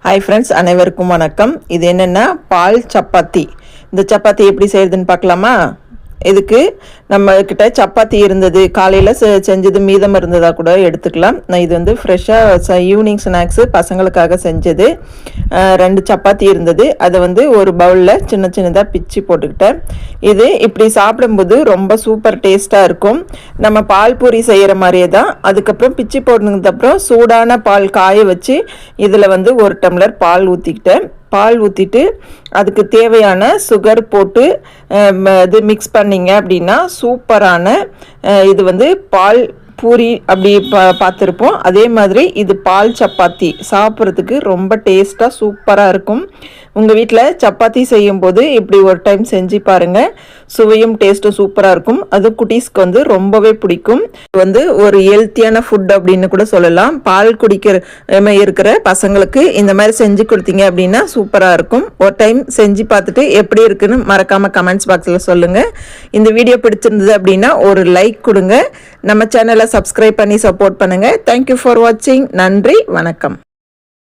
Hi friends, அனைவருக்கும் வணக்கம். இது என்னென்னா பால் சப்பாத்தி. இந்த சப்பாத்தி எப்படி செய்கிறதுன்னு பார்க்கலாமா? இதுக்கு நம்மக்கிட்ட சப்பாத்தி இருந்தது, காலையில் செஞ்சது மீதம் இருந்ததாக கூட எடுத்துக்கலாம். நான் இது வந்து ஃப்ரெஷ்ஷாக ஈவினிங் ஸ்நாக்ஸு பசங்களுக்காக செஞ்சது. 2 சப்பாத்தி இருந்தது, அதை வந்து ஒரு பவுலில் சின்ன சின்னதாக பிச்சு போட்டுக்கிட்டேன். இது இப்படி சாப்பிடும்போது ரொம்ப சூப்பர் டேஸ்ட்டாக இருக்கும். நம்ம பால் பூரி செய்கிற மாதிரியே தான். அதுக்கப்புறம் பிச்சு போட்டதுக்கப்புறம் சூடான பால் காய வச்சு இதில் வந்து 1 டம்ளர் பால் ஊற்றிக்கிட்டேன். பால் ஊற்றிட்டு அதுக்கு தேவையான சுகர் போட்டு இது மிக்ஸ் பண்ணிங்க அப்படின்னா சூப்பரான இது வந்து பால் பூரி அப்படி பார்த்துருப்போம். அதே மாதிரி இது பால் சப்பாத்தி சாப்பிட்றதுக்கு ரொம்ப டேஸ்ட்டாக சூப்பராக இருக்கும். உங்கள் வீட்டில் சப்பாத்தி செய்யும்போது இப்படி ஒரு டைம் செஞ்சு பாருங்கள். சுவையும் டேஸ்ட்டும் சூப்பராக இருக்கும். அது குட்டீஸ்க்கு வந்து ரொம்பவே பிடிக்கும். இது வந்து ஒரு ஹெல்த்தியான ஃபுட் அப்படின்னு கூட சொல்லலாம். பால் இருக்கிற பசங்களுக்கு இந்த மாதிரி செஞ்சு கொடுத்தீங்க அப்படின்னா சூப்பராக இருக்கும். ஒரு டைம் செஞ்சு பார்த்துட்டு எப்படி இருக்குன்னு மறக்காமல் கமெண்ட்ஸ் பாக்ஸில் சொல்லுங்கள். இந்த வீடியோ பிடிச்சிருந்தது அப்படின்னா ஒரு லைக் கொடுங்க. நம்ம சேனலை சப்ஸ்கிரைப் பண்ணி சப்போர்ட் பண்ணுங்கள். தேங்க்யூ ஃபார் வாட்சிங். நன்றி, வணக்கம்.